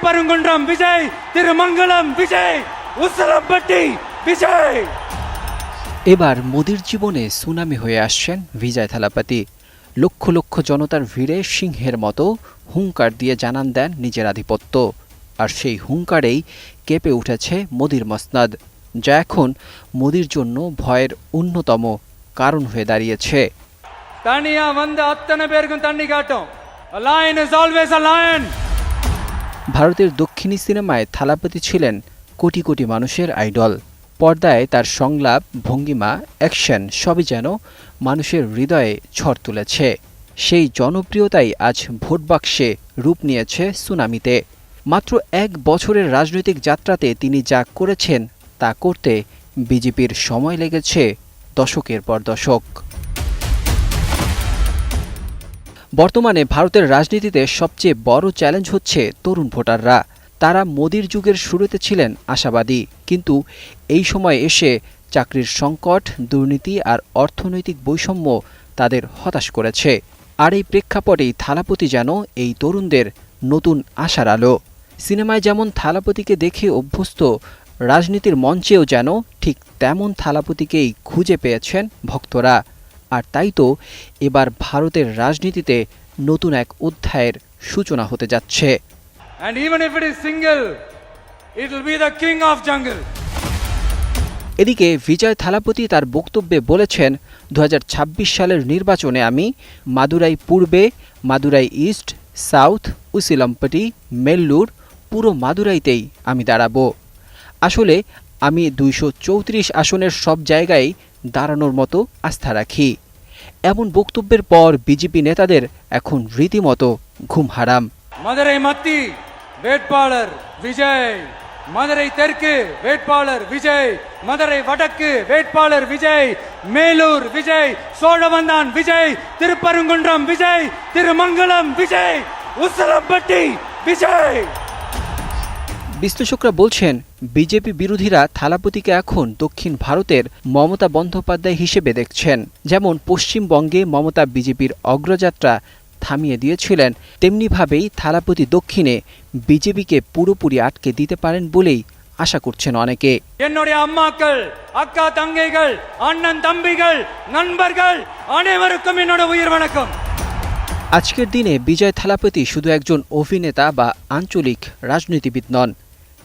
திருப்பரங்குன்றம் விஜய், திருமங்கலம் விজয়, উসলামপট্টি বিজয়। এবার মোদির জীবনে সুনামি হয়ে আসছেন বিজয় থালাপতি। লক্ষ লক্ষ জনতার ভিড়ে সিংহের মতো হুঙ্কার দিয়ে জানান দেন নিজের আধিপত্য। আর সেই হুঙ্কারেই কেঁপে উঠেছে মোদির মসনদ, যা এখন মোদির জন্য ভয়ের অন্যতম কারণ হয়ে দাঁড়িয়েছে। தனியா வந்து அத்தனை பேருக்கும் தண்ணி காட்டும்। A lion is always a lion। ভারতের দক্ষিণী সিনেমায় থালাপতি ছিলেন কোটি কোটি মানুষের আইডল। পর্দায় তার সংলাপ, ভঙ্গিমা, অ্যাকশন সবই যেন মানুষের হৃদয়ে ঝড় তুলেছে। সেই জনপ্রিয়তাই আজ ভোট বাক্সে রূপ নিয়েছে সুনামিতে। মাত্র 1 বছরের রাজনৈতিক যাত্রাতে তিনি যা করেছেন তা করতে বিজেপির সময় লেগেছে দশকের পর দশক। বর্তমানে ভারতের রাজনীতিতে সবচেয়ে বড় চ্যালেঞ্জ হচ্ছে তরুণ ভোটাররা। তারা মোদির যুগের শুরুতে ছিলেন আশাবাদী, কিন্তু এই সময় এসে চাকরির সংকট, দুর্নীতি আর অর্থনৈতিক বৈষম্য তাদের হতাশ করেছে। আর এই প্রেক্ষাপটেই থালাপতি যেন এই তরুণদের নতুন আশার আলো। সিনেমায় যেমন থালাপতিকে দেখে অভ্যস্ত, রাজনীতির মঞ্চেও যেন ঠিক তেমন থালাপতিকেই খুঁজে পেয়েছেন ভক্তরা। আর তাই তো এবার ভারতের রাজনীতিতে নতুন এক অধ্যায়ের সূচনা হতে যাচ্ছে। And even if it is single, it will be the king of jungle। এদিকে বিজয় থালাপতি তার বক্তব্যে বলেছেন, 2026 সালের নির্বাচনে আমি মাদুরাই পূর্বে, মাদুরাই ইস্ট, সাউথ, উসিলামপট্টি, মেল্লুর, পুরো মাদুরাইতেই আমি দাঁড়াবো। আসলে আমি 234 আসনের সব জায়গায় দাঁড়ানোর মতো আস্থা রাখি। এমন বক্তব্যের পর বিজেপি নেতাদের এখন রীতিমতো ঘুম হারাম। மதுரை மத்தி வேட்பாளர் விஜய், மதுரை தெற்கு வேட்பாளர் விஜய், மதுரை வடக்கு வேட்பாளர் விஜய், மேலூர் விஜய், சோழவந்தான் விஜய், திருப்பரங்குன்றம் விஜய், திருமங்கலம் விஜய், উসলামপট্টি বিজয়। বিশ্লেষকরা বলছেন, বিজেপি বিরোধীরা থালাপতিকে এখন দক্ষিণ ভারতের মমতা বন্দ্যোপাধ্যায় হিসেবে দেখছেন। যেমন পশ্চিমবঙ্গে মমতা বিজেপির অগ্রযাত্রা থামিয়ে দিয়েছিলেন, তেমনিভাবেই থালাপতি দক্ষিণে বিজেপিকে পুরোপুরি আটকে দিতে পারেন বলেই আশা করছেন অনেকে। என்னுடைய அம்மாக்கள், அக்கா தங்கைகள், அண்ணன் தம்பிகள், நண்பர்கள் அனைவருக்கும் என்னோட உயிர் வணக்கம்। আজকের দিনে বিজয় থালাপতি শুধু একজন অভিনেতা বা আঞ্চলিক রাজনীতিবিদ নন,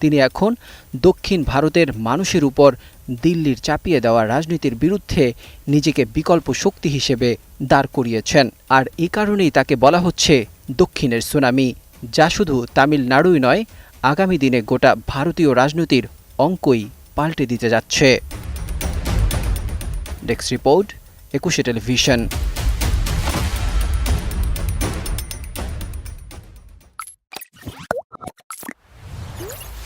তিনি এখন দক্ষিণ ভারতের মানুষের উপর দিল্লির চাপিয়ে দেওয়া রাজনীতির বিরুদ্ধে নিজেকে বিকল্প শক্তি হিসেবে দাঁড় করিয়েছেন। আর এই কারণেই তাকে বলা হচ্ছে দক্ষিণের সুনামি, যা শুধু তামিলনাড়ুই নয়, আগামী দিনে গোটা ভারতীয় রাজনীতির অঙ্কই পাল্টে দিতে যাচ্ছে। Desk report, 21 television.